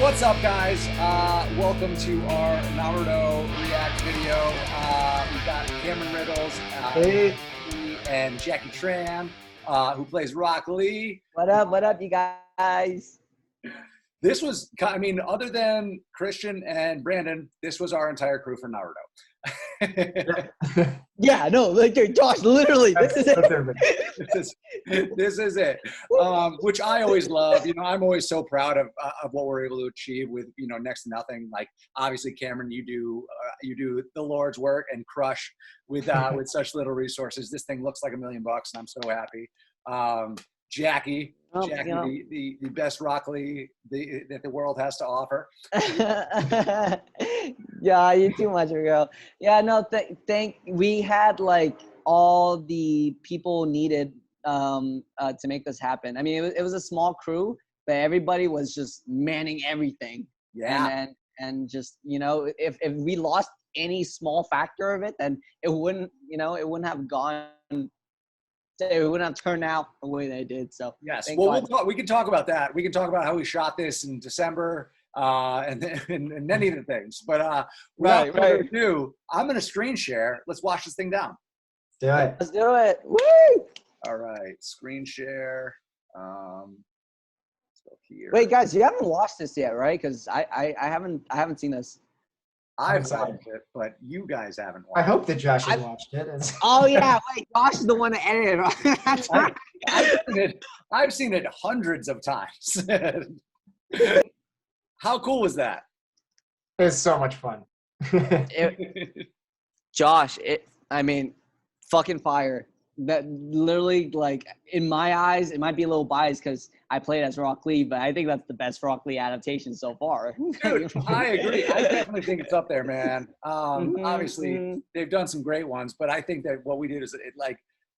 What's up, guys? Welcome to our Naruto React video. We've got Cameron Riddles and Jackie Tran, who plays Rock Lee. What up, you guys? This was, I mean, other than Christian and Brandon, this was our entire crew for Naruto. Yeah, no, like, Josh, literally, this is it. This is it. Which I always love. You know, I'm always so proud of what we're able to achieve with, you know, next to nothing. Like, obviously, Cameron, you do the Lord's work and crush with such little resources. This thing looks like $1 million, and I'm so happy. Jackie, the best Rock Lee that the world has to offer. Yeah, you too much, girl. Yeah, no, we had like all the people needed to make this happen. I mean, it was a small crew, but everybody was just manning everything. Yeah. And just, you know, if we lost any small factor of it, then it wouldn't have gone. It wouldn't have turned out the way they did. So yes, well, we can talk about that. We can talk about how we shot this in December and many of the things. But without further ado, I'm going to screen share. Let's watch this thing down. Let's do it. Woo! All right, screen share. Let's go here. Wait, guys, you haven't watched this yet, right? Because I haven't seen this. I've watched it, but you guys haven't watched it. I hope that Josh has watched it. Oh, yeah. Wait, Josh is the one that edited it. That's right. I've seen it hundreds of times. How cool was that? It's so much fun. Josh, I mean, fucking fire. That literally, like, in my eyes, it might be a little biased because I played as Rock Lee, but I think that's the best Rock Lee adaptation so far. Dude, I agree. I definitely think it's up there, man. Obviously, they've done some great ones, but I think that what we did is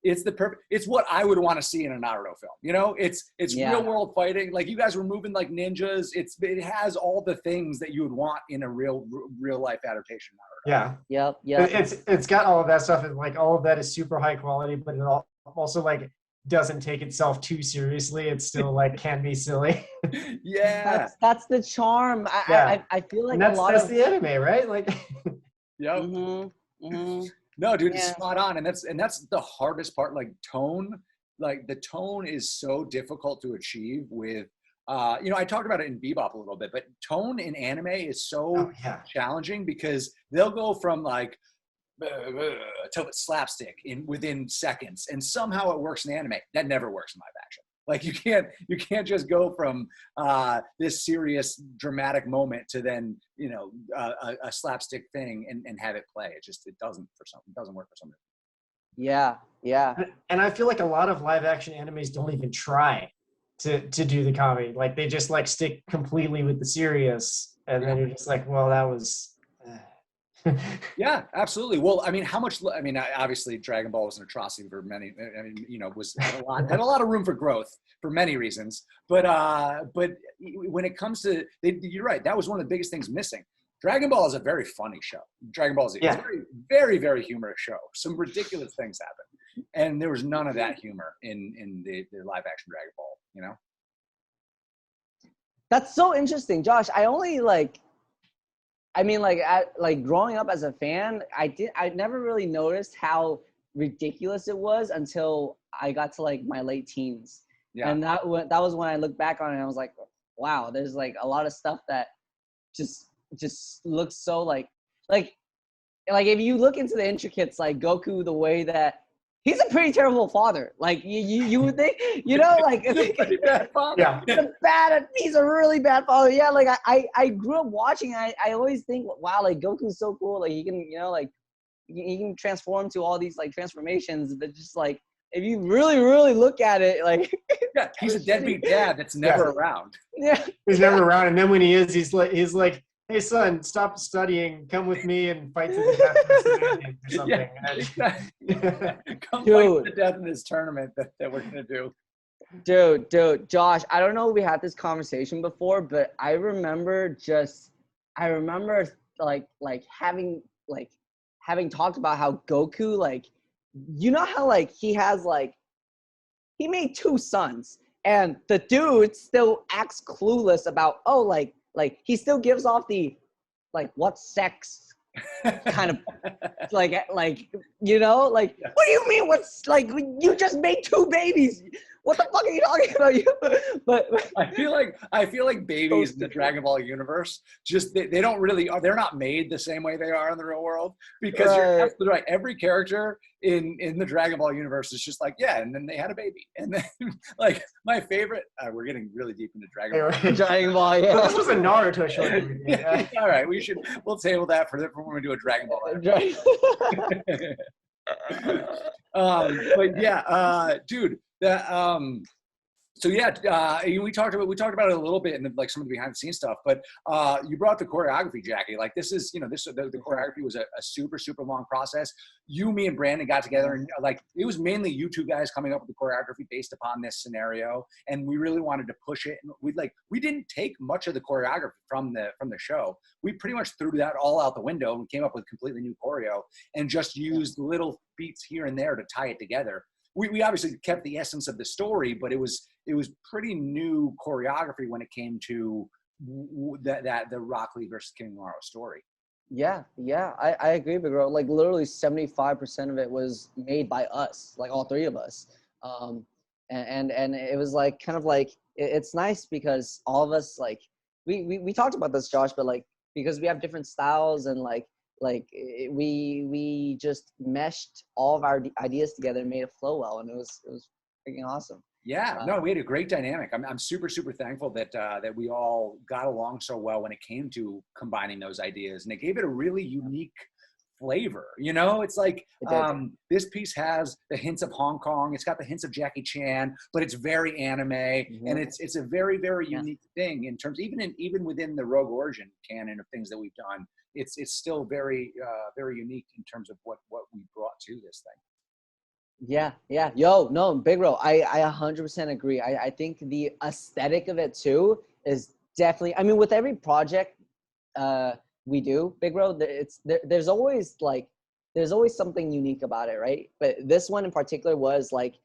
it's what I would want to see in a Naruto film. You know, it's real world fighting. Like, you guys were moving like ninjas. It has all the things that you would want in a real life adaptation of Naruto. Yeah. Yep. It's got all of that stuff, and like all of that is super high quality, but it also like doesn't take itself too seriously. It still like can be silly. Yeah. That's the charm. I feel like that's the anime, right? Like. Yep. No, dude, it's spot on, and that's the hardest part. Like, tone, like the tone is so difficult to achieve with. You know, I talked about it in Bebop a little bit, but tone in anime is so challenging because they'll go from like to slapstick within seconds, and somehow it works in anime. That never works in live action. Like, you can't just go from this serious dramatic moment to then, you know, a slapstick thing and have it play. It doesn't work for some reason. Yeah. And I feel like a lot of live action animes don't even try to do the comedy. Like, they just like stick completely with the serious, and then you're just like, well, that was. Yeah, absolutely. Well, I mean, obviously Dragon Ball was an atrocity for many. I mean, you know, had a lot of room for growth for many reasons. But when it comes to, you're right. That was one of the biggest things missing. Dragon Ball is a very funny show. Dragon Ball Z is a very, very, very humorous show. Some ridiculous things happen, and there was none of that humor in the live action Dragon Ball. You know, that's so interesting, Josh. Growing up as a fan, I never really noticed how ridiculous it was until I got to like my late teens. Yeah. And that was when I looked back on it and I was like, wow, there's like a lot of stuff that just looks so like if you look into the intricates, like Goku, the way that he's a pretty terrible father. Like you would think, you know, like he's a pretty bad father. Yeah. He's a really bad father. Yeah, like I grew up watching. I always think, wow, like Goku's so cool. Like he can, you know, like he can transform to all these like transformations. But just like if you really, really look at it, like he's a deadbeat dad that's never around. Yeah, he's never around. And then when he is, he's like. Hey son, stop studying. Come with me and fight to the death or something. Come fight to the death in this tournament that we're gonna do. Dude, Josh, I don't know if we had this conversation before, but I remember having talked about how Goku, like, you know how like he made 2 sons, and the dude still acts clueless about, oh, like like he still gives off the like what sex kind of like you know, like yes. What do you mean what's like you just made 2 babies, what the fuck are you talking about? You but I feel like babies in the Dragon Ball universe just they don't really they're not made the same way they are in the real world, because you're absolutely right. Every character in the Dragon Ball universe is just like, yeah, and then they had a baby, and then like my favorite. We're getting really deep into Dragon Ball. Dragon Ball, yeah. But this was a Naruto short. Yeah. All right, we'll table that for when we do a Dragon Ball. But yeah, dude, that so yeah, we talked about it a little bit in like some of the behind the scenes stuff, but you brought the choreography, Jackie. Like this is, the choreography was a super long process. You, me, and Brandon got together, and like it was mainly you two guys coming up with the choreography based upon this scenario, and we really wanted to push it. And we didn't take much of the choreography from the show. We pretty much threw that all out the window and came up with completely new choreo, and just used little beats here and there to tie it together. We obviously kept the essence of the story, but it was pretty new choreography when it came to the Rock Lee versus Kimimaro story. Yeah, I agree, big bro. Like literally 75% of it was made by us, like all 3 of us. And it was like kind of like it's nice because all of us like we talked about this, Josh, but like because we have different styles and we just meshed all of our ideas together and made it flow well, and it was freaking awesome. Yeah, no, we had a great dynamic. I'm super thankful that we all got along so well when it came to combining those ideas, and it gave it a really unique flavor. It's like this piece has the hints of Hong Kong, it's got the hints of Jackie Chan, but it's very anime, and it's a very unique thing in terms even within the Rogue Origin canon of things that we've done. It's still very unique in terms of what we brought to this thing. Yeah. Yo, no, big bro. I 100% agree. I think the aesthetic of it too is definitely. I mean, with every project we do, big bro, there's always something unique about it, right? But this one in particular was like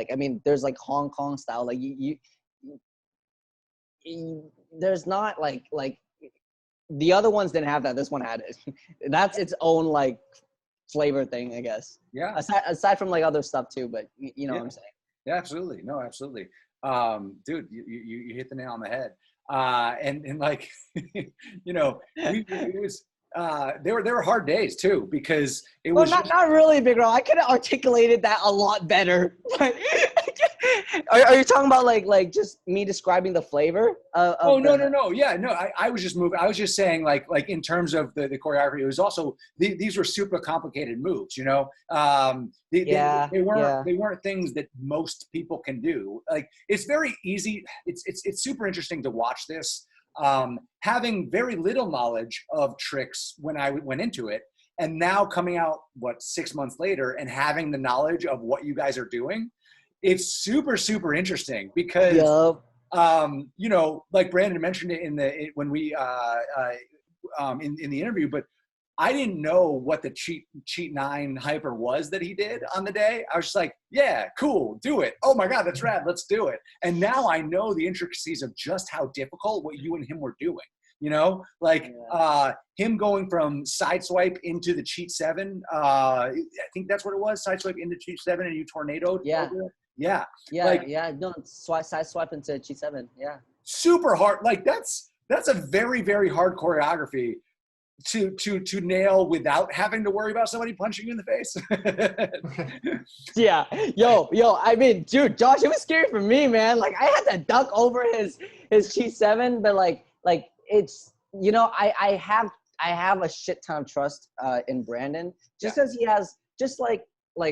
I mean, there's like Hong Kong style. Like you there's not like the other ones didn't have that. This one had it. That's its own like flavor thing, I guess. Yeah. Aside from like other stuff too, but you know what I'm saying. Yeah, absolutely. No, absolutely. Dude, you hit the nail on the head. And like, it was there were hard days too, because it was not really, big bro. I could have articulated that a lot better. Are you talking about like just me describing the flavor? No. Yeah, no. I was just moving. I was just saying like in terms of the choreography, it was also these were super complicated moves. They weren't things that most people can do. Like it's very easy. It's super interesting to watch this. Having very little knowledge of tricks when I went into it, and now coming out 6 months later and having the knowledge of what you guys are doing. It's super interesting because, like Brandon mentioned it when we in the interview, but I didn't know what the cheat 9 hyper was that he did on the day. I was just like, yeah, cool, do it. Oh my God, that's rad. Let's do it. And now I know the intricacies of just how difficult what you and him were doing. Him going from sideswipe into the cheat 7. I think that's what it was. Sideswipe into cheat 7 and you tornadoed. Yeah. Yeah. No, side swipe into cheat 7. Yeah. Super hard. Like that's a very hard choreography to nail without having to worry about somebody punching you in the face. Yeah. Yo. I mean, dude, Josh, it was scary for me, man. Like I had to duck over his cheat 7, but like it's I have a shit ton of trust in Brandon just because he has just like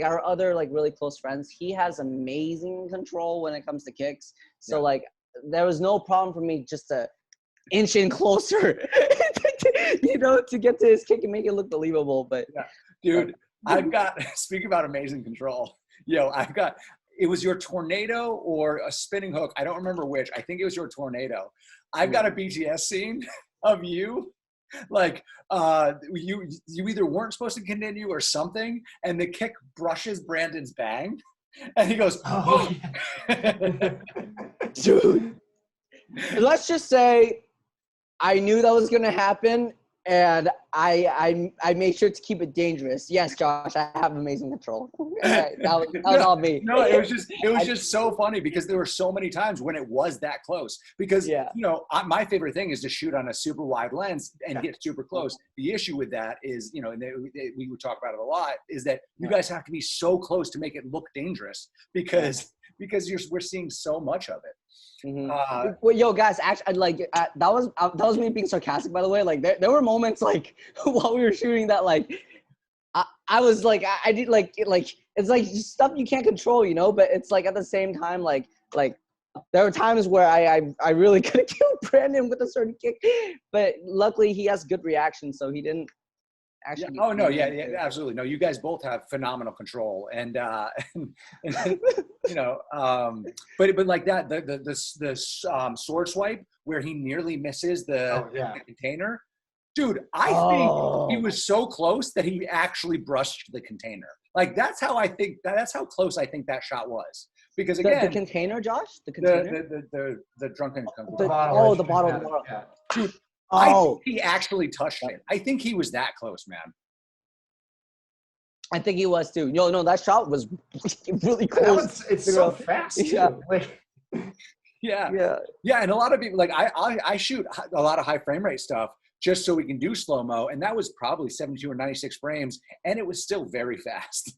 our other like really close friends, he has amazing control when it comes to kicks. So like there was no problem for me just to inch in closer, to get to his kick and make it look believable. But dude, I've got speaking about amazing control. It was your tornado or a spinning hook. I don't remember which. I think it was your tornado. I've got a BTS scene of you. Like you either weren't supposed to continue or something, and the kick brushes Brandon's bang, and he goes, "Oh, dude." Let's just say I knew that was gonna happen, and I made sure to keep it dangerous. Yes, Josh, I have amazing control. that was all me. No, it was just so funny because there were so many times when it was that close. Because my favorite thing is to shoot on a super wide lens and get super close. The issue with that is, and we would talk about it a lot, is that you guys have to be so close to make it look dangerous because we're seeing so much of it. Mm-hmm. Well, yo, guys, actually, that was me being sarcastic, by the way. Like, there were moments like while we were shooting that, like, I was like, I did like it's like stuff you can't control, But it's like at the same time, like there were times where I really could have killed Brandon with a certain kick, but luckily he has good reaction, so he didn't. Actually, oh no, yeah, absolutely. No, you guys both have phenomenal control, and but like that, the sword swipe where he nearly misses the container, dude. I think he was so close that he actually brushed the container. Like that's how close I think that shot was. Because again, the container, Josh, the container, the drunken, the bottle. Yeah. Dude. I think he actually touched it. I think he was that close, man. I think he was too. No, that shot was really close. It's so fast too. Yeah. And a lot of people, like I shoot a lot of high frame rate stuff just so we can do slow mo, and that was probably 72 or 96 frames, and it was still very fast.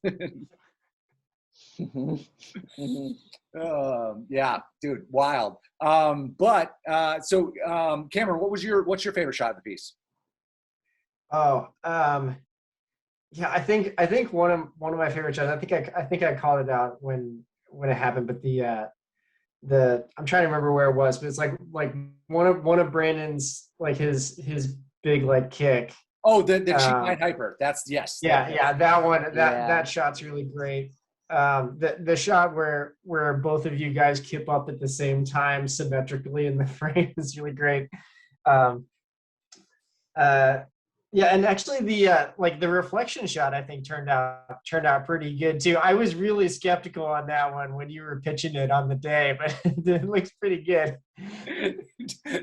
Yeah, dude, wild. So Cameron, what's your favorite shot of the piece? Yeah, I think one of my favorite shots. I think I called it out when it happened, but the I'm trying to remember where it was, but it's like one of Brandon's, like his big like kick. Oh, the cheap line hyper. That's yes. Yeah, that one. That shot's really great. The shot where both of you guys kip up at the same time symmetrically in the frame is really great. Yeah, and actually the reflection shot I think turned out pretty good too. I was really skeptical on that one when you were pitching it on the day, but it looks pretty good.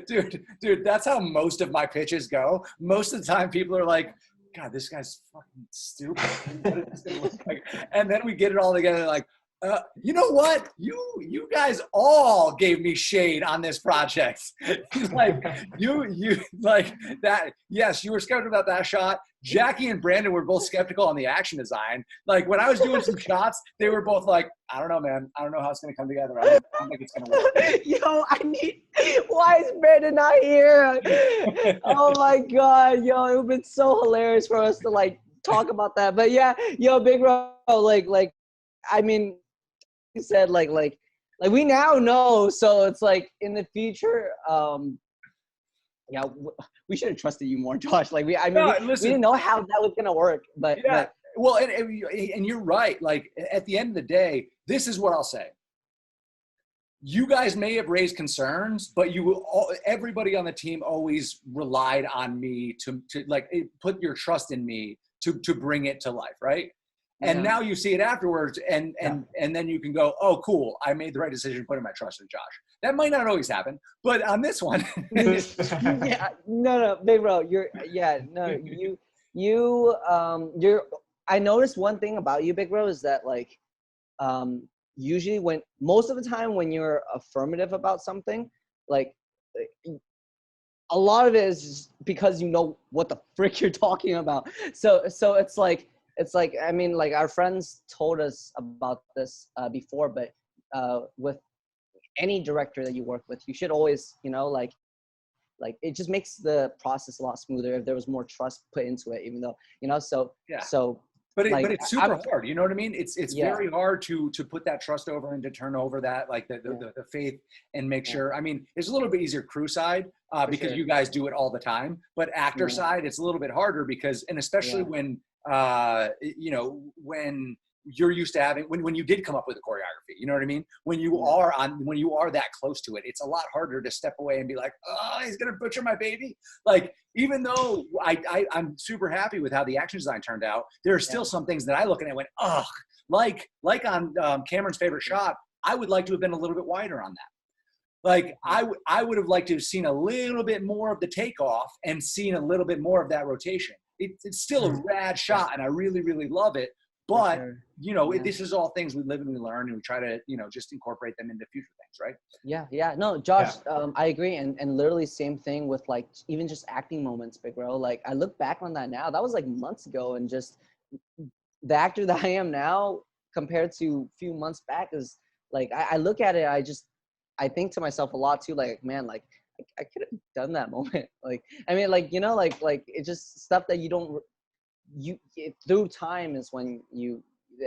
Dude, that's how most of my pitches go. Most of the time people are like, God, this guy's fucking stupid. What is this gonna look like? And then we get it all together like, you know what? You guys all gave me shade on this project. Like you like that. Yes, you were skeptical about that shot. Jackie and Brandon were both skeptical on the action design. Like when I was doing some shots, they were both like, I don't know, man. I don't know how it's gonna come together. I don't think it's gonna work. Yo, why is Brandon not here? Oh my God, yo, it would have been so hilarious for us to like talk about that. But yeah, yo, Big Bro, like, I mean, you said like we now know, so it's like in the future, we should have trusted you more, Josh. Like we didn't know how that was gonna work, but yeah. Well, and you're right. Like at the end of the day, this is what I'll say. You guys may have raised concerns, but everybody on the team always relied on me to like put your trust in me to bring it to life, right? And now you see it afterwards, and then you can go, oh, cool, I made the right decision putting my trust in Josh. That might not always happen, but on this one. No, Big Bro, I noticed one thing about you, Big Bro, is that like, usually most of the time when you're affirmative about something, like a lot of it is because you know what the frick you're talking about. So it's like, I mean, like our friends told us about this before, but with any director that you work with, you should always, like it just makes the process a lot smoother if there was more trust put into it, even though, so. But it's super hard. You know what I mean? It's very hard to put that trust over and to turn over that, like the faith and make sure. I mean, it's a little bit easier crew side because you guys do it all the time, but actor side, it's a little bit harder because, and especially when you're used to having, when you did come up with a choreography, you know what I mean? When you are that close to it, it's a lot harder to step away and be like, oh, he's going to butcher my baby. Like, even though I'm super happy with how the action design turned out, there are still some things that I look at and went, ugh, like on Cameron's favorite shot, I would like to have been a little bit wider on that. Like I would have liked to have seen a little bit more of the takeoff and seen a little bit more of that rotation. It's still a rad shot, and I really, really love it. But you know, this is all things we live and we learn, and we try to, you know, just incorporate them into future things, right? Yeah. No, Josh, I agree, and literally same thing with like even just acting moments, big bro. Like I look back on that now, that was like months ago, and just the actor that I am now compared to a few months back is like I look at it, I think to myself a lot too, like, man, like I could have done that moment. Like, I mean, like, you know, like it's just stuff that through time is when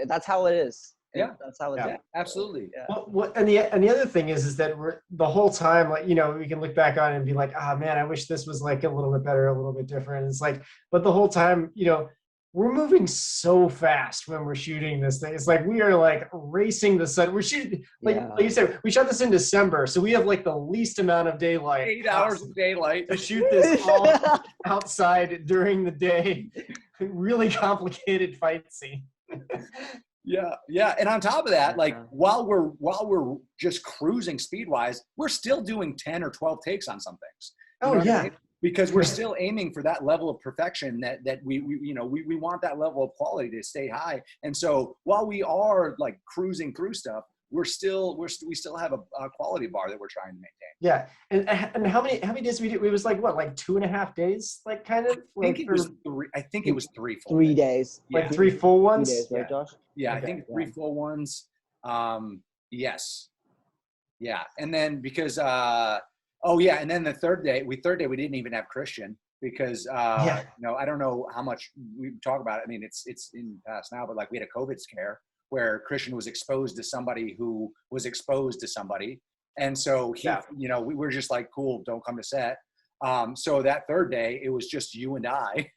that's how it is. Yeah, that's how it's absolutely. Yeah. Well, and the other thing is that the whole time, like, you know, we can look back on it and be like, ah, man, I wish this was like a little bit better, a little bit different. It's like, but the whole time, you know, we're moving so fast when we're shooting this thing. It's like we are like racing the sun. We're shooting, like you said, we shot this in December, so we have like the least amount of daylight. 8 hours of daylight to shoot this all outside during the day. Really complicated fight scene. Yeah, and on top of that, like while we're just cruising speed wise, we're still doing 10 or 12 takes on some things. Oh yeah. I mean? Because we're still aiming for that level of perfection that we you know, we want that level of quality to stay high. And so while we are like cruising through stuff, we still have a quality bar that we're trying to maintain. Yeah, and how many days did we do? It was like what, like 2.5 days, like kind of. I think it was three. I think it was 3 full. 3 days. Like 3 full ones. 3 days, right, Josh? Yeah, okay. I think 3 full ones. Yes. Yeah, and then because and then the third day we didn't even have Christian because you know, I don't know how much we talk about it. I mean, it's in the past now, but like we had a COVID scare where Christian was exposed to somebody who was exposed to somebody. And so you know, we were just like, cool, don't come to set. So that third day, it was just you and I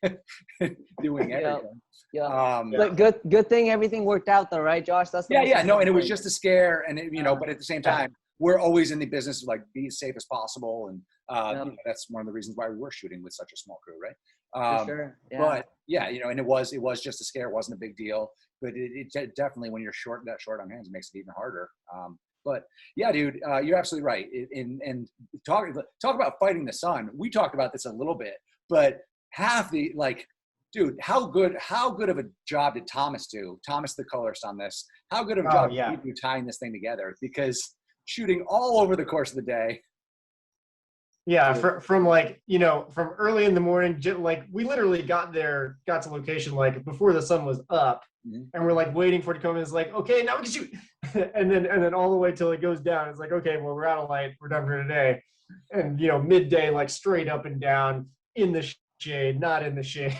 doing everything. But good thing everything worked out though, right, Josh? That's the no, and it was just a scare, and you know, but at the same time, we're always in the business of like be as safe as possible, and you know, that's one of the reasons why we were shooting with such a small crew, right? For sure. Yeah. But yeah, you know, and it was just a scare. It wasn't a big deal, but it definitely, when you're short on hands, it makes it even harder. But yeah, dude, you're absolutely right. And talk about fighting the sun. We talked about this a little bit, but half the like, dude, how good of a job did Thomas do? Thomas, the colorist on this, how good of a job did he do tying this thing together? Because shooting all over the course of the day. Yeah, from like, you know, from early in the morning, like we literally got to location like before the sun was up, and we're like waiting for it to come in. It's like, okay, now we can shoot, and then all the way till it goes down. It's like, okay, well, we're out of light, we're done for today, and you know, midday, like straight up and down in the shade, not in the shade.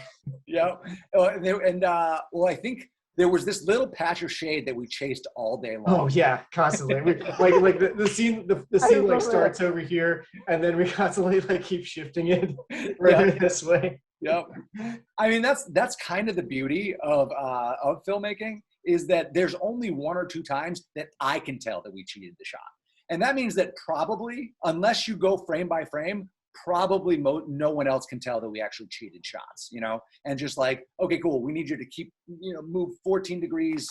Yeah, and well, I think there was this little patch of shade that we chased all day long. Oh yeah, constantly. like the scene like starts over here, and then we constantly like keep shifting it this way. Yep. I mean, that's kind of the beauty of filmmaking, is that there's only 1 or 2 times that I can tell that we cheated the shot, and that means that probably, unless you go frame by frame, probably no one else can tell that we actually cheated shots, you know, and just like, okay, cool, we need you to keep, you know, move 14 degrees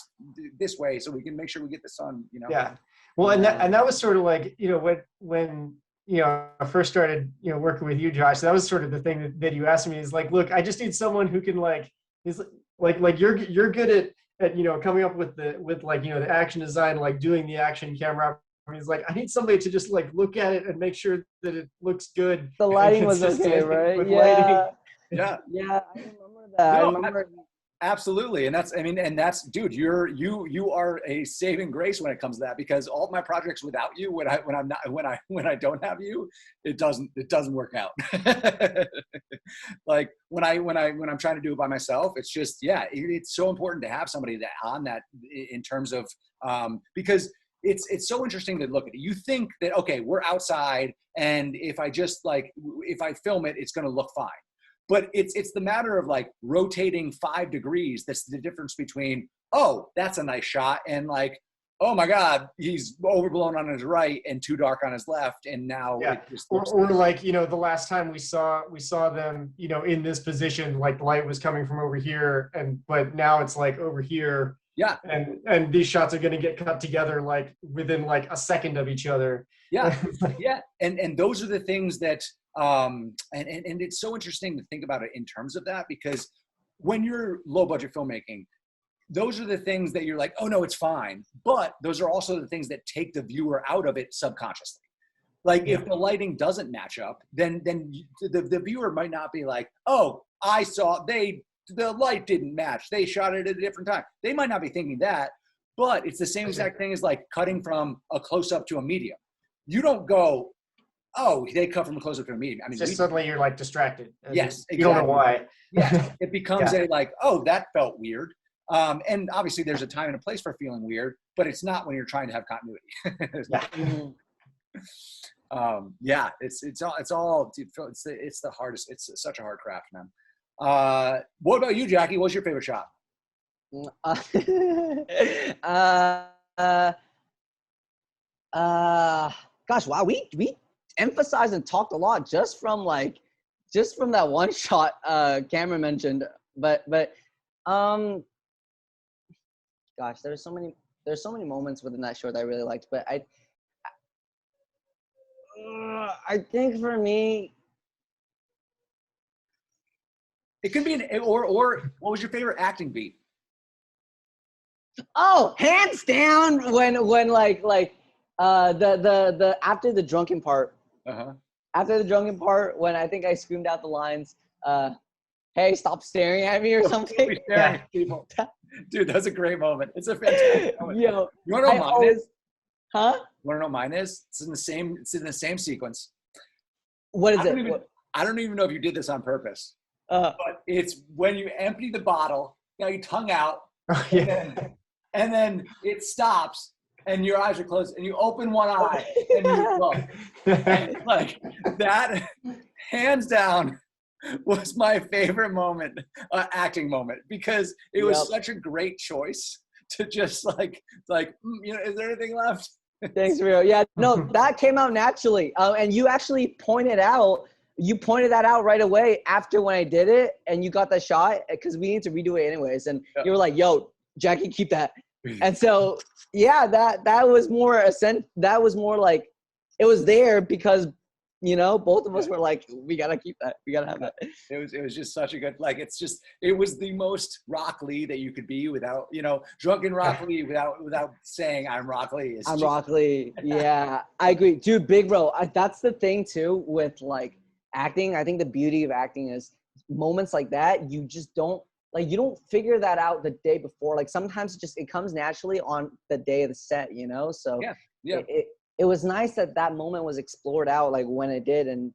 this way so we can make sure we get the sun, you know. Yeah. Well, and that was sort of like, you know, when you know, I first started, you know, working with you, Josh, that was sort of the thing that you asked me, is like, look, I just need someone who can like, is like you're good at, you know, coming up with like, you know, the action design, like doing the action camera. I mean, it's like, I need somebody to just like look at it and make sure that it looks good. The lighting was okay, right? Yeah. Yeah. Yeah, I remember that. No, I remember. Absolutely, and that's dude, you are a saving grace when it comes to that, because all of my projects without you, when I don't have you, it doesn't work out. Like when I'm trying to do it by myself, it's just, it's so important to have somebody that on that, in terms of because it's so interesting to look at it. You think that, okay, we're outside, and if I film it, it's going to look fine. But it's the matter of like rotating 5 degrees. That's the difference between, oh, that's a nice shot, and like, oh my God, he's overblown on his right and too dark on his left, and now it just or like, you know, the last time we saw them, you know, in this position, like the light was coming from over here, but now it's like over here, Yeah. And these shots are going to get cut together like within like a second of each other. Yeah. Yeah. And those are the things that, and it's so interesting to think about it in terms of that, because when you're low budget filmmaking, those are the things that you're like, oh no, it's fine. But those are also the things that take the viewer out of it subconsciously. Like if the lighting doesn't match up, then the viewer might not be like, oh, I saw the light didn't match. They shot it at a different time. They might not be thinking that, but it's the same exact thing as like cutting from a close up to a medium. You don't go, oh, they cut from a close up to a medium. I mean, just suddenly you're like distracted. Yes, exactly. You don't know why. Yeah, it becomes a like, oh, that felt weird. And obviously there's a time and a place for feeling weird, but it's not when you're trying to have continuity. It's the hardest. It's such a hard craft, man. What about you, Jackie? What's your favorite shot? Gosh, wow, we emphasized and talked a lot just from that one shot Cameron mentioned, but gosh, there's so many moments within that short that I really liked, but I think for me, it could be or what was your favorite acting beat? Oh, hands down, when the after the drunken part. After the drunken part, when I think I screamed out the lines, "Hey, stop staring at me" or something. Yeah. People. Dude, that's a great moment. It's a fantastic moment. Yo, you want to know mine is? Huh? You want to know mine is? It's in the same sequence. What is it? I don't even know if you did this on purpose. But it's when you empty the bottle, you know, you tongue out, and then it stops, and your eyes are closed, and you open one eye, and you look. And like that, hands down, was my favorite moment, acting moment, because it was such a great choice to just like, is there anything left? Thanks, Rio. Yeah, no, that came out naturally. And you actually pointed that out right away after when I did it, and you got that shot because we need to redo it anyways. And you were like, "Yo, Jackie, keep that." And so, yeah, that was more that was more like it was there because, you know, both of us were like, we gotta keep that. We gotta have that. It was just such a good, like, it was the most Rock Lee that you could be without, you know, drunken Rock Lee without saying I'm Rock Lee. Rock Lee. Yeah, I agree. Dude, big bro. That's the thing too with like acting. I think the beauty of acting is moments like that. You just don't figure that out the day before. Like sometimes it comes naturally on the day of the set, you know? So it was nice that moment was explored out like when it did, and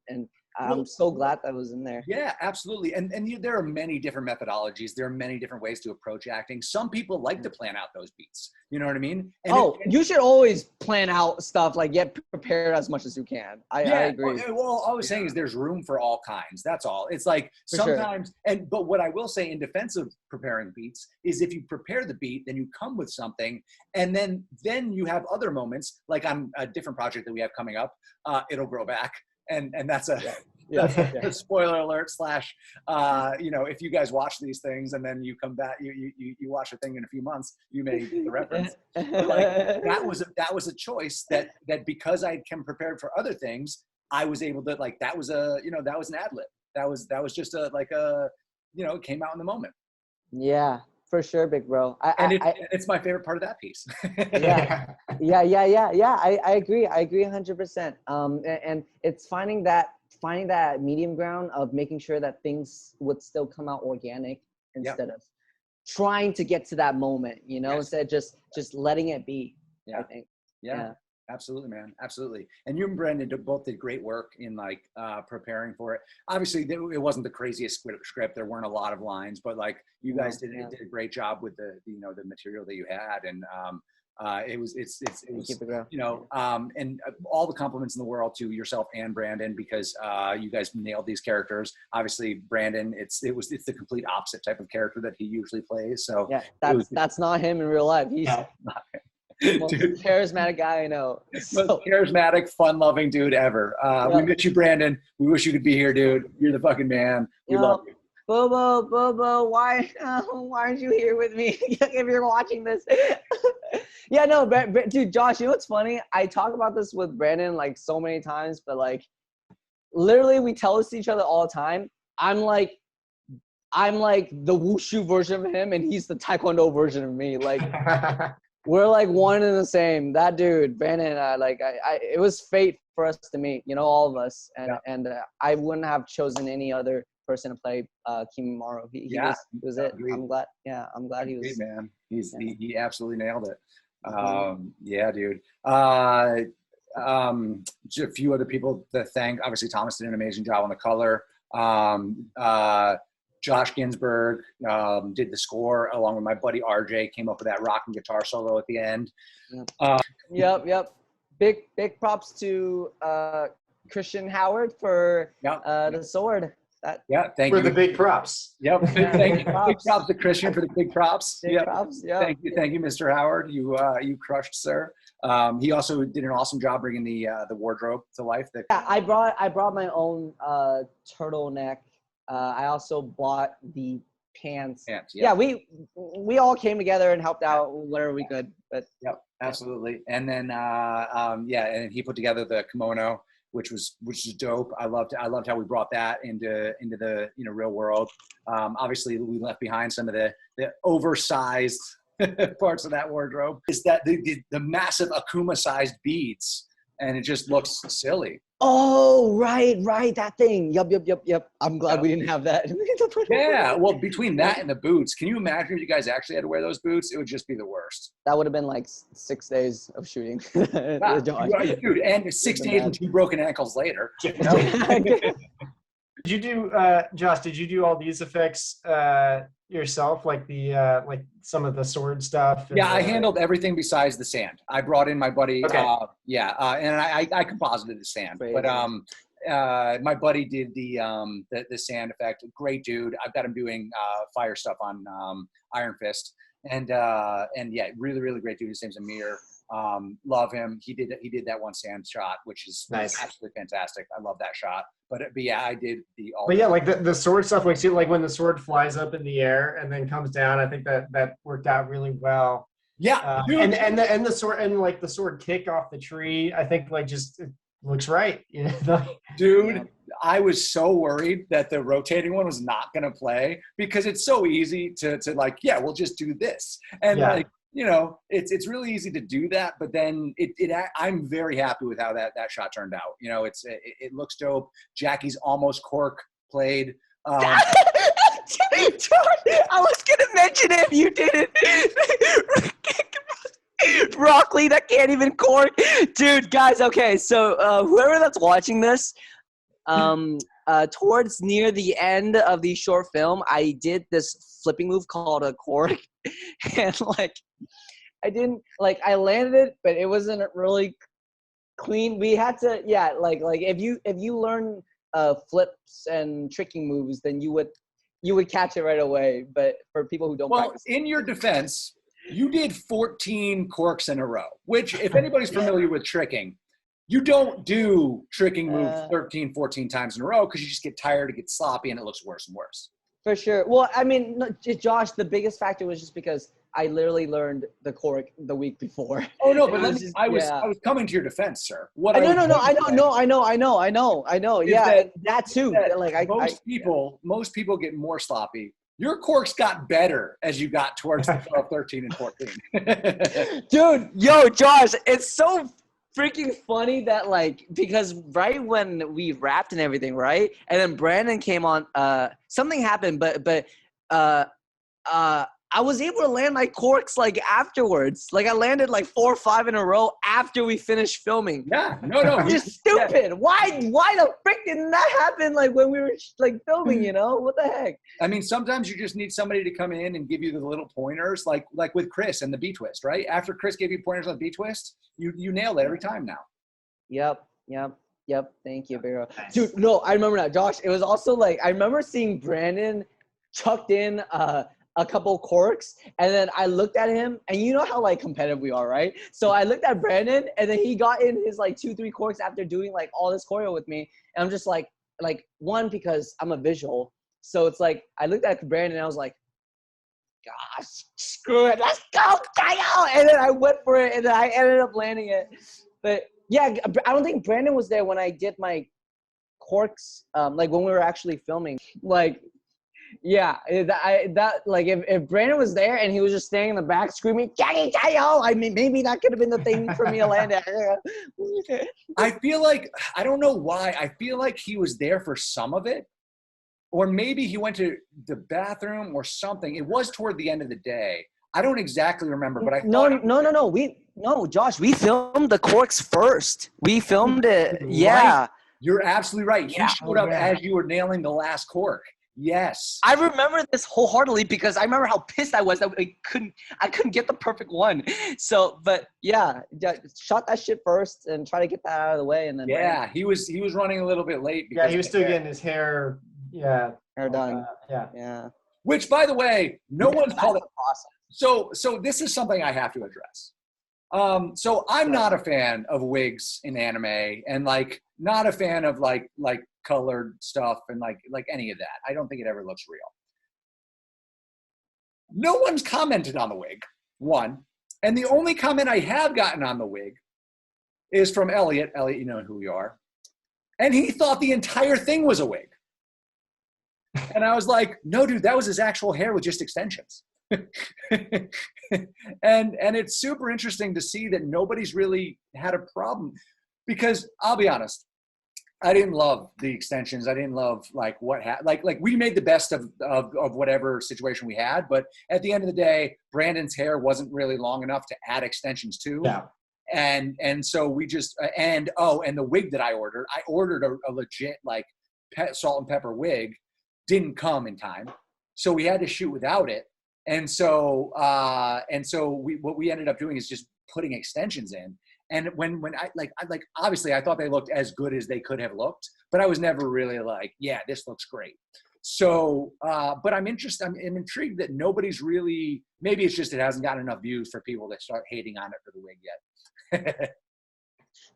I'm so glad that was in there. Yeah, absolutely. And there are many different methodologies. There are many different ways to approach acting. Some people like to plan out those beats. You know what I mean? And you should always plan out stuff, like get prepared as much as you can. I agree. Well, all I was saying is there's room for all kinds. That's all. It's like sometimes, but what I will say in defense of preparing beats is if you prepare the beat, then you come with something, and then you have other moments, like on a different project that we have coming up, It'll Grow Back. And that's a spoiler alert / you know, if you guys watch these things and then you come back, you watch a thing in a few months, you may get the reference. But like that was a choice that because I came prepared for other things, I was able to, like, that was an ad lib. That was just it came out in the moment. Yeah, for sure, big bro. It's my favorite part of that piece. Yeah. I agree 100%. And it's finding that medium ground of making sure that things would still come out organic instead of trying to get to that moment, you know, instead of just letting it be. I think. Yeah. Absolutely, man. Absolutely. And you and Brendan both did great work in like preparing for it. Obviously, it wasn't the craziest script. There weren't a lot of lines, but like you guys did a great job with the material that you had, and it was and all the compliments in the world to yourself and Brandon, because you guys nailed these characters. Obviously, Brandon, it's the complete opposite type of character that he usually plays. So that's not him in real life. He's not him. Most charismatic guy I know. Most charismatic, fun-loving dude ever. We miss you, Brandon. We wish you could be here, dude. You're the fucking man. We love you. Bobo, why aren't you here with me if you're watching this? Yeah, no, dude, Josh, you know what's funny? I talk about this with Brandon like so many times, but like literally we tell this to each other all the time. I'm like the wushu version of him, and he's the taekwondo version of me. Like we're like one and the same. That dude, Brandon, it was fate for us to meet. You know, all of us, and I wouldn't have chosen any other person to play Kimimaro. He was it. Agreed. I'm glad. Yeah, I'm glad he was. Man, he absolutely nailed it. Yeah, dude. Just a few other people to thank. Obviously, Thomas did an amazing job on the color. Josh Ginsberg did the score along with my buddy RJ. Came up with that rocking guitar solo at the end. Yep. Big props to Christian Howard for the sword. Thank you for the big props. Yep. Thank you. Big props to Christian for the big props. Big props. Yeah. Thank you, Mr. Howard. You crushed, sir. He also did an awesome job bringing the wardrobe to life. I brought my own turtleneck. I also bought the pants. Yeah, we all came together and helped out wherever we could. But absolutely. And then and he put together the kimono, which is dope. I loved how we brought that into the real world. Obviously, we left behind some of the oversized parts of that wardrobe. Is that the massive Akuma-sized beads, and it just looks silly. Oh, right, that thing. Yep. I'm glad we didn't have that. Yeah, well, between that and the boots, can you imagine if you guys actually had to wear those boots? It would just be the worst. That would have been like 6 days of shooting. Dude, and 6 days and 2 broken ankles later. Did you do, Josh, did you do all these effects yourself, like the like some of the sword stuff? Yeah, I handled everything besides the sand. I brought in my buddy. Okay. And I composited the sand. But my buddy did the sand effect. Great dude. I've got him doing fire stuff on Iron Fist. And really, really great dude. His name's Amir. Love him. He did that one sand shot, which is nice. Absolutely fantastic. I love that shot. But yeah, I did the all. But yeah, like the sword stuff, like when the sword flies up in the air and then comes down, I think that worked out really well. Yeah, and the sword and like the sword kick off the tree, I think like just it looks right. You know? Dude, I was so worried that the rotating one was not going to play because it's so easy to like, we'll just do this. And like, it's really easy to do that, but then I'm very happy with how that shot turned out. It looks dope. Jackie's almost cork played. I was going to mention it if you didn't. Broccoli that can't even cork. Dude, guys, okay, so whoever that's watching this, towards near the end of the short film, I did this flipping move called a cork, and like I landed it, but it wasn't really clean. We had to, like if you learn flips and tricking moves, then you would catch it right away. But for people who don't practice, in your defense, you did 14 corks in a row, which if anybody's familiar with tricking, you don't do tricking moves 13, 14 times in a row because you just get tired, it gets sloppy, and it looks worse and worse. For sure. Well, I mean, Josh, the biggest factor was just because I literally learned the cork the week before. Oh no, but I was coming to your defense, sir. I know. Yeah, that too. Like most people get more sloppy. Your corks got better as you got towards 12, 13, and 14. Dude, Josh, it's so freaking funny that because right when we wrapped and everything, right? And then Brandon came on, something happened, but I was able to land my corks afterwards. I landed 4 or 5 in a row after we finished filming. Yeah, no. Just stupid. Yeah. Why the frick didn't that happen when we were filming, What the heck? I mean, sometimes you just need somebody to come in and give you the little pointers, like with Chris and the B-twist, right? After Chris gave you pointers on the B-twist, you nailed it every time now. Yep. Thank you, Vero. Dude, no, I remember now. Josh, it was also I remember seeing Brandon chucked in a couple corks, and then I looked at him, and you know how competitive we are, right? So I looked at Brandon, and then he got in his 2-3 corks after doing all this choreo with me, and I'm just one, because I'm a visual, So it's like I looked at Brandon and I was like, gosh, screw it, let's go, Kyle! And then I went for it, and then I ended up landing it. But yeah, I don't think Brandon was there when I did my corks, like when we were actually filming. Like, yeah, if Brandon was there and he was just standing in the back screaming, Kyle! I mean, maybe that could have been the thing for me to land at. I feel like, I don't know why, I feel like he was there for some of it. Or maybe he went to the bathroom or something. It was toward the end of the day. I don't exactly remember, but I No, Josh, we filmed the corks first. We filmed it. Yeah. Right. You're absolutely right. He showed up as you were nailing the last cork. Yes. I remember this wholeheartedly because I remember how pissed I was that I couldn't get the perfect one. So, but yeah, shot that shit first and try to get that out of the way, and then he was running a little bit late. Yeah, he was still getting his hair. Yeah, hair done. Yeah. Which, by the way, no one's called it. Awesome. So this is something I have to address. So I'm not a fan of wigs in anime, and like not a fan of like colored stuff and like any of that. I don't think it ever looks real. No one's commented on the wig, one, and the only comment I have gotten on the wig is from Elliot. Elliot, you know who you are, and he thought the entire thing was a wig. And I was like, no, dude, that was his actual hair with just extensions. and it's super interesting to see that nobody's really had a problem, because I'll be honest, I didn't love the extensions. I didn't love like we made the best of whatever situation we had, but at the end of the day, Brandon's hair wasn't really long enough to add extensions to. Yeah. And so we just and the wig that I ordered a legit like salt and pepper wig. Didn't come in time, so we had to shoot without it. And so what we ended up doing is just putting extensions in. And when I obviously I thought they looked as good as they could have looked, but I was never really like, yeah, this looks great. So, but I'm intrigued that nobody's really, maybe it's just it hasn't gotten enough views for people to start hating on it for the wig yet.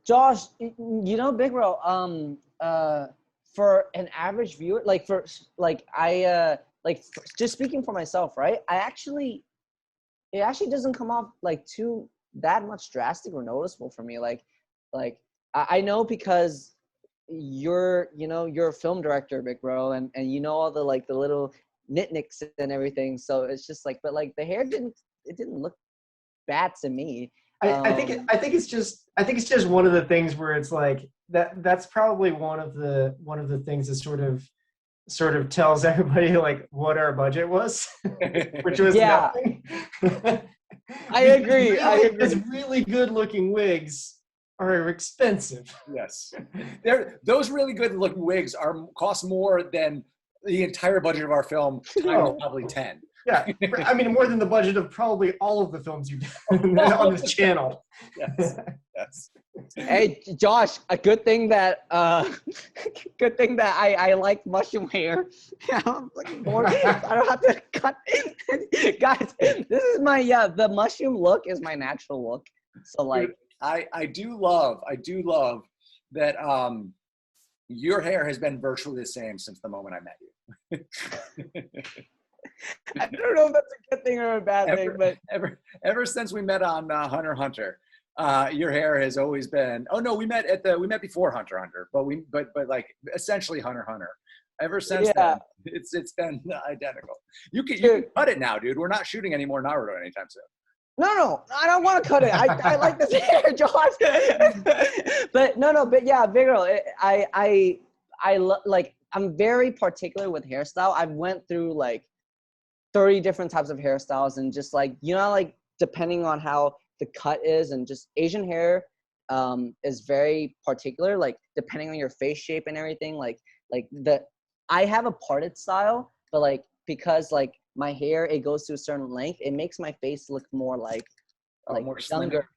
Josh, you know, Big Bro, for an average viewer, just speaking for myself, right? It actually doesn't come off like too that much drastic or noticeable for me. Like I know because you're a film director, Big Bro, and you know all the like the little nitnicks and everything. So it's just like, but like the hair didn't look bad to me. I think it's just one of the things where it's like that's probably one of the things that sort of tells everybody like what our budget was, which was nothing. I agree. Because really good looking wigs are expensive. Yes, those really good looking wigs cost more than the entire budget of our film times probably 10. Yeah, I mean more than the budget of probably all of the films you've done on this channel. Yes. Hey, Josh, a good thing that I like mushroom hair. I'm looking forward. I don't have to cut. Guys, this is my the mushroom look is my natural look. So like, I do love that your hair has been virtually the same since the moment I met you. I don't know if that's a good thing or a bad thing, but ever since we met on Hunter x Hunter, your hair has always been. Oh no, we met before Hunter x Hunter, but like essentially Hunter x Hunter. Ever since then, it's been identical. You can cut it now, dude. We're not shooting any more Naruto anytime soon. No, I don't want to cut it. I like this hair, Josh. But yeah, Vigro, I'm very particular with hairstyle. I went through like 30 different types of hairstyles, and just like, like depending on how the cut is, and just Asian hair is very particular, like depending on your face shape and everything. I have a parted style, but like because like my hair, it goes to a certain length, it makes my face look more like more younger,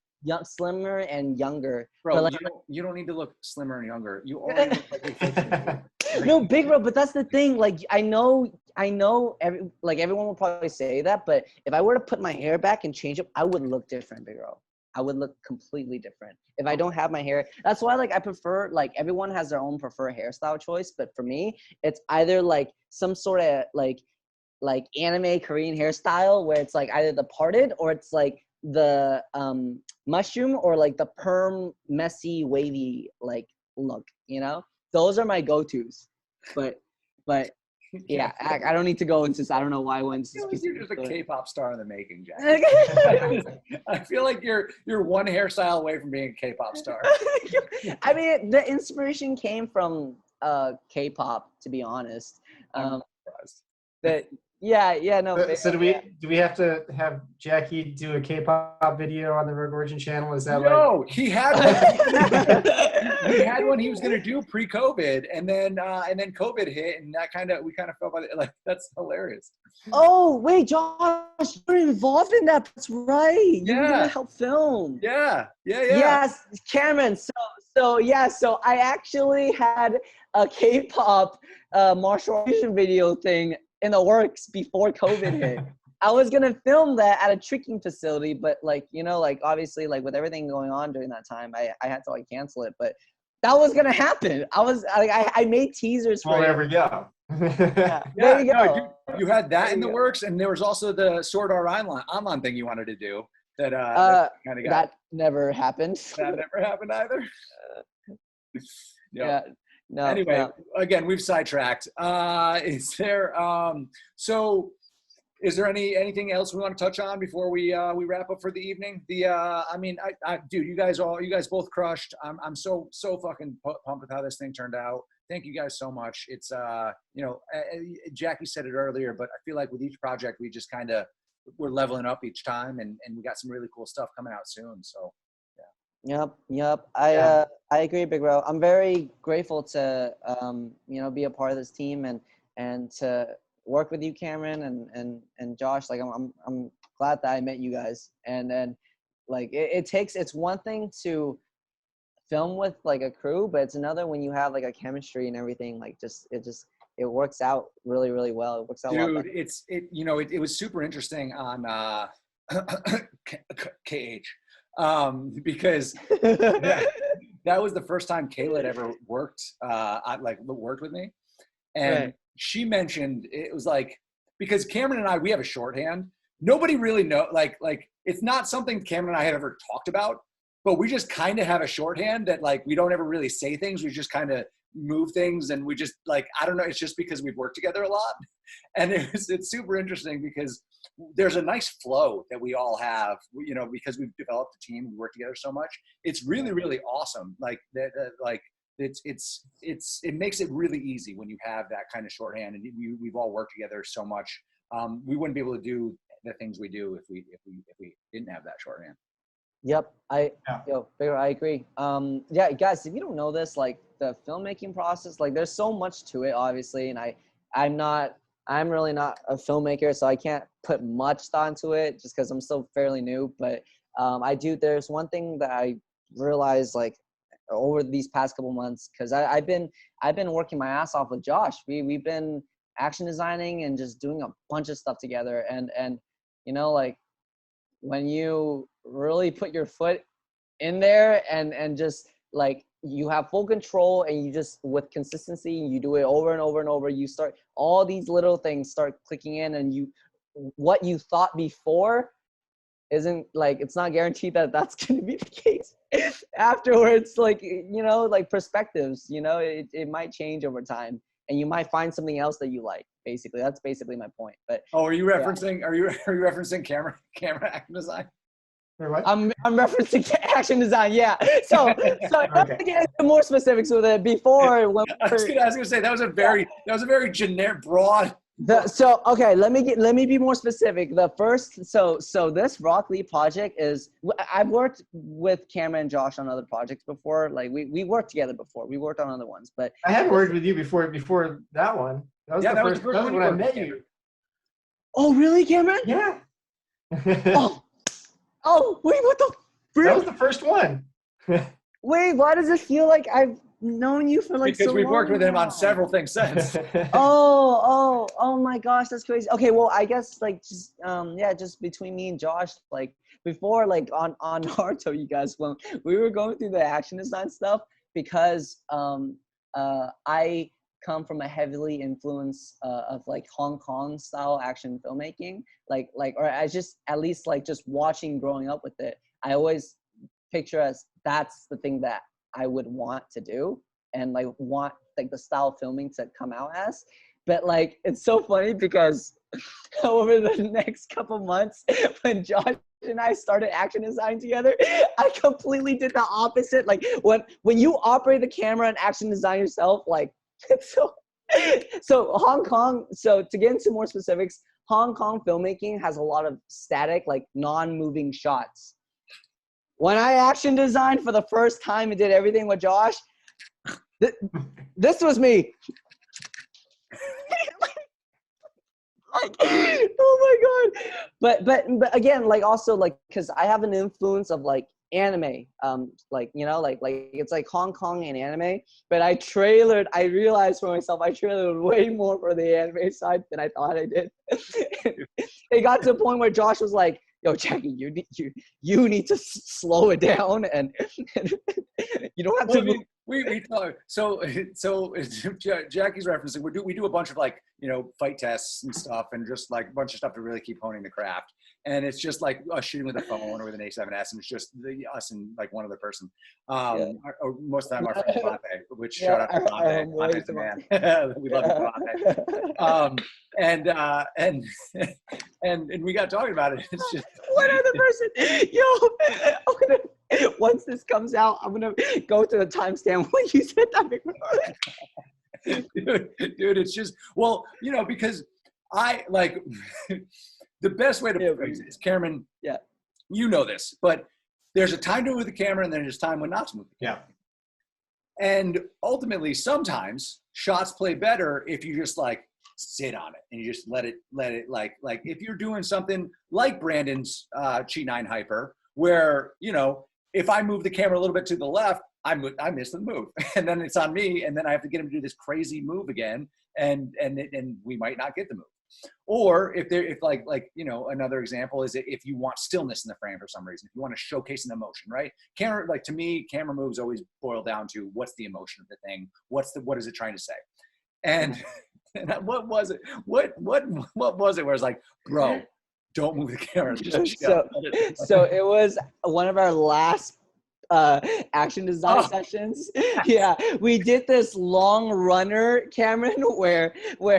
slimmer and younger. Bro, like, you don't need to look slimmer and younger. You already look like your face. No, Big Bro, but that's the thing. Like, I know, everyone will probably say that, but if I were to put my hair back and change it, I would look different, Big Bro. I would look completely different. If I don't have my hair, that's why like I prefer, like everyone has their own preferred hairstyle choice, but for me, it's either like some sort of like anime Korean hairstyle where it's like either the parted or it's like the mushroom or like the perm messy wavy like look, you know? Those are my go-tos. But yeah, I don't need to go into this. I don't know why I went to You're just a K-pop star in the making, Jack. I feel like you're one hairstyle away from being a K-pop star. I mean, the inspiration came from K-pop, to be honest. I'm surprised. But yeah, no. So do we have to have Jackie do a K-pop video on the Rogue Origin channel? Is that no? He had one. He had one he was gonna do pre-COVID, and then COVID hit, and we kind of felt like that's hilarious. Oh wait, Josh, you're involved in that. That's right. You were gonna help film. Yeah. Yes, Cameron. So I actually had a K-pop martial arts video thing in the works before COVID hit. I was gonna film that at a tricking facility, but like, you know, like obviously like with everything going on during that time, I had to like cancel it, but that was gonna happen. I made teasers for it. There we go. There you go. No, you had that in the works, and there was also the Sword Art Online thing you wanted to do that kind of got. That never happened. That never happened either. Yeah. No. Anyway, no. Again, we've sidetracked. Is there anything else we want to touch on before we wrap up for the evening? Dude, you guys both crushed. I'm so fucking pumped with how this thing turned out. Thank you guys so much. It's Jackie said it earlier, but I feel like with each project we just kind of we're leveling up each time, and we got some really cool stuff coming out soon. So. Yep. I agree, Big Bro. I'm very grateful to be a part of this team and to work with you, Cameron and Josh. Like I'm glad that I met you guys. And then like it's one thing to film with like a crew, but it's another when you have like a chemistry and everything. Like it works out really, really well. It works out. Dude, it was super interesting on KH. Because that was the first time Kayla had ever worked with me, and she mentioned it was like, because Cameron and I, we have a shorthand. Nobody really know like it's not something Cameron and I had ever talked about, but we just kind of have a shorthand that like we don't ever really say things. We just kind of move things, and we just like, I don't know. It's just because we've worked together a lot, and it's super interesting because there's a nice flow that we all have, because we've developed a team, we work together so much. It's really, really awesome. Like that, it makes it really easy when you have that kind of shorthand, and we've all worked together so much. We wouldn't be able to do the things we do if we didn't have that shorthand. Yep. I agree. Guys, if you don't know this, like the filmmaking process, like there's so much to it, obviously, and I'm really not a filmmaker, so I can't put much thought into it just because I'm still fairly new. But there's one thing that I realized like over these past couple months, because I've been working my ass off with Josh. We've been action designing and just doing a bunch of stuff together. And like when you really put your foot in there and just like you have full control, and you just with consistency you do it over and over and over, you start all these little things start clicking in, and what you thought before isn't like, it's not guaranteed that that's going to be the case afterwards. Like like perspectives, it might change over time, and you might find something else that you like. Basically, that's basically my point. But are you referencing camera action design? What? I'm referencing action design, yeah. So okay. Let's get into more specifics with it before. When I was gonna say that was a very generic, broad. Okay, let me be more specific. The first, so this Rock Lee project is, I've worked with Cameron and Josh on other projects before. Like we worked together before. We worked on other ones, but I had worked with you before that one. That was the first one when I met you. Oh, really, Cameron? Yeah. Oh, wait, what the? Really? That was the first one. Wait, why does it feel like I've known you for like because so we've long worked with now? him on several things since. Oh my gosh, that's crazy. Okay, well, I guess like just between me and Josh, like before like on Naruto, you guys, when we were going through the action design stuff, because I come from a heavily influence of like Hong Kong style action filmmaking, or I just at least like just watching growing up with it, I always picture as that's the thing that I would want to do and like want like the style of filming to come out as. But like it's so funny because over the next couple months when Josh and I started action design together, I completely did the opposite. Like when you operate the camera and action design yourself, like it's so Hong Kong, so to get into more specifics, Hong Kong filmmaking has a lot of static, like non-moving shots. When I action designed for the first time and did everything with Josh, this was me. Like, oh my god! But again, like also like because I have an influence of like anime, like you know, like it's like Hong Kong and anime. But I realized for myself, I trailered way more for the anime side than I thought I did. It got to the point where Josh was like, "Yo, Jackie, you need to slow it down, and you don't have to." Move. We talk, so Jackie's referencing we do a bunch of like, you know, fight tests and stuff and just like a bunch of stuff to really keep honing the craft, and it's just like us shooting with a phone or with an A7S, and it's just us and like one other person, or most of the time our friend Mabie, which shout out to Mabie. Mabie's the man. We love you, Mabie. And we got talking about it. It's just one other person. Yo, once this comes out, I'm gonna go to the timestamp when you said that before. Dude, it's just, well, you know, because I like the best way to phrase it is, Cameron. Yeah, you know this, but there's a time to move the camera, and then there's time when not to move the camera. Yeah. And ultimately, sometimes shots play better if you just like sit on it and you just let it like if you're doing something like Brandon's Chi 9 Hyper, where, you know, if I move the camera a little bit to the left, I miss the move, and then it's on me, and then I have to get him to do this crazy move again, and we might not get the move. Or if you know, another example is if you want stillness in the frame for some reason, if you want to showcase an emotion, right? Camera, like to me, camera moves always boil down to what's the emotion of the thing, what is it trying to say, and what was it? What was it? Where it's like, bro, don't move the camera. Just so it was one of our last action design sessions. Yeah, we did this long runner, Cameron, where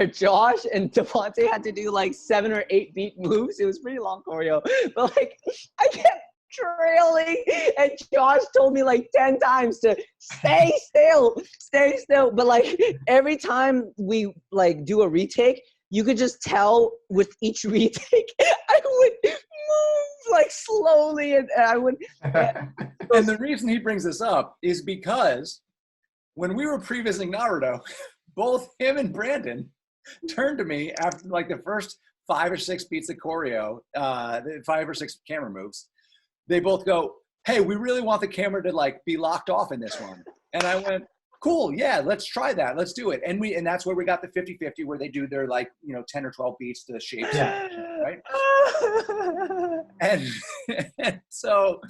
Josh and Devontae had to do like 7 or 8 beat moves. It was pretty long choreo, but like I kept trailing, and Josh told me like 10 times to stay still. But like every time we like do a retake, you could just tell with each retake, I would move like slowly, and I would. And the reason he brings this up is because when we were pre-visiting Naruto, both him and Brandon turned to me after like the first 5 or 6 beats of choreo, 5 or 6 camera moves. They both go, "Hey, we really want the camera to like be locked off in this one." And I went, "Cool, yeah, let's try that. Let's do it." And that's where we got the 50-50, where they do their like, you know, 10 or 12 beats to the shapes, right? and so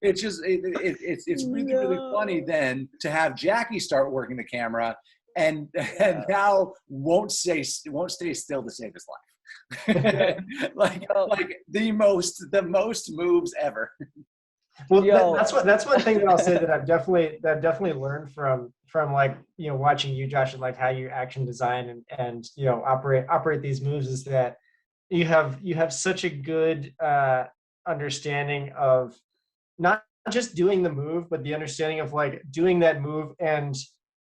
it's just it's really funny then to have Jackie start working the camera and now won't stay still to save his life. like the most moves ever. Well, that's one thing that I'll say that I've definitely learned from like, you know, watching you, Josh, and like how you action design and you know operate these moves, is that you have such a good understanding of not just doing the move, but the understanding of like doing that move and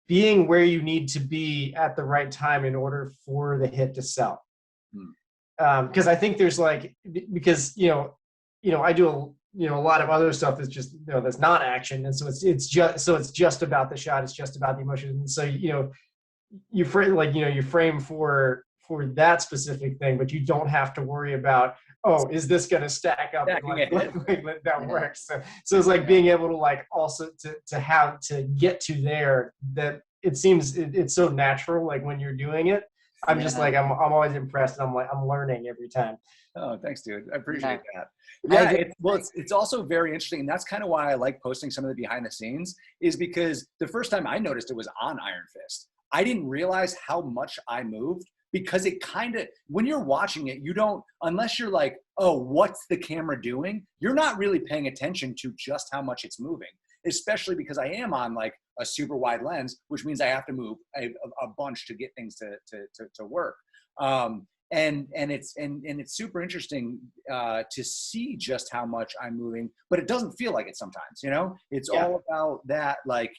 being where you need to be at the right time in order for the hit to sell. Because I think there's like, because you know I do a lot of other stuff that's just, you know, that's not action, and so it's just about the shot, it's just about the emotion, and so you frame for that specific thing, but you don't have to worry about, oh, is this going to stack up and like that works. So it's like being able to like also to have to get to there, that it seems it's so natural like when you're doing it I'm just like I'm always impressed. And I'm learning every time. Oh, thanks, dude. I appreciate that. Yeah, it's also very interesting, and that's kind of why I like posting some of the behind the scenes. Is because the first time I noticed it was on Iron Fist. I didn't realize how much I moved because it kind of, when you're watching it, you don't, unless you're like, oh, what's the camera doing? You're not really paying attention to just how much it's moving, especially because I am on like a super wide lens, which means I have to move a bunch to get things to work. And it's super interesting to see just how much I'm moving, but it doesn't feel like it sometimes, you know? It's all about that, like,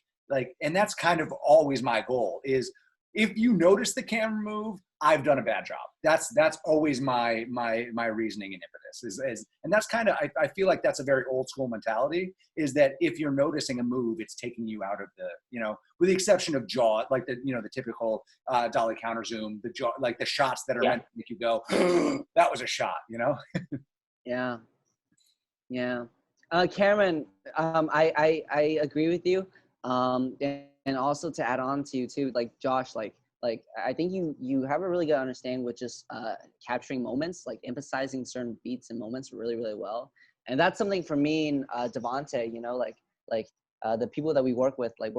and that's kind of always my goal is if you notice the camera move, I've done a bad job. That's always my reasoning and impetus is and that's kind of, I feel like that's a very old school mentality is that if you're noticing a move, it's taking you out of the, you know, with the exception of jaw, like the, you know, the typical dolly counter zoom, the jaw, like the shots that are meant to make you go, that was a shot, you know? Yeah. Cameron, I agree with you. And also to add on to you too, like Josh, like I think you have a really good understanding with just capturing moments, like emphasizing certain beats and moments really, really well. And that's something for me and Devonte, you know, like the people that we work with, like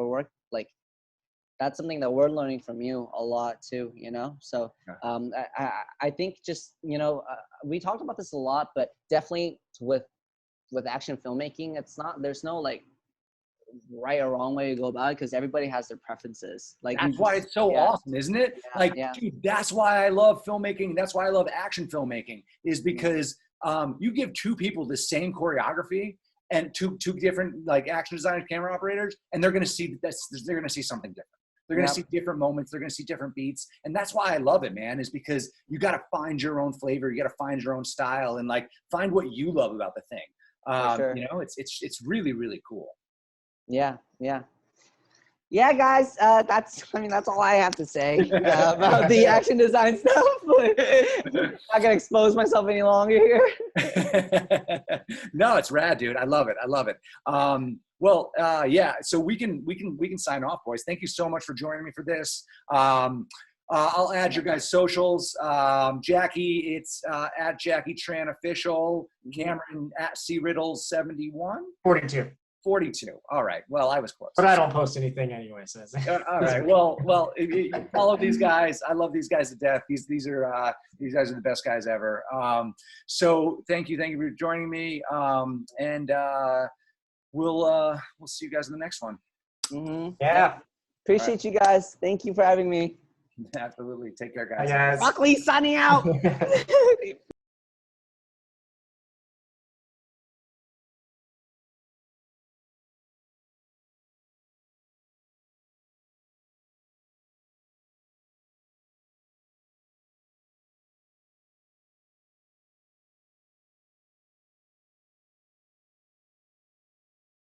that's something that we're learning from you a lot too, you know? So I think just, you know, we talked about this a lot, but definitely with action filmmaking, there's no like right or wrong way to go about it because everybody has their preferences. Like that's why it's so awesome, isn't it? Dude, that's why I love filmmaking. That's why I love action filmmaking is because you give two people the same choreography and two different like action designers, camera operators, and they're going to see they're going to see something different. They're going to see different moments. They're going to see different beats. And that's why I love it, man, is because you got to find your own flavor. You got to find your own style and like find what you love about the thing. You know, it's really, really cool. Yeah, guys. That's all I have to say about the action design stuff. I'm not gonna expose myself any longer here. No, it's rad, dude. I love it. So we can sign off, boys. Thank you so much for joining me for this. I'll add your guys' socials. Jackie, it's at Jackie Tran Official. Cameron at Riddles 71. 42. All right. Well, I was close. But I don't post anything anyway. So all right. Well, follow these guys. I love these guys to death. These guys are the best guys ever. So thank you for joining me. And we'll see you guys in the next one. Mm-hmm. Yeah. Appreciate you guys. Thank you for having me. Absolutely. Take care, guys. Hi, guys. Broccoli signing out.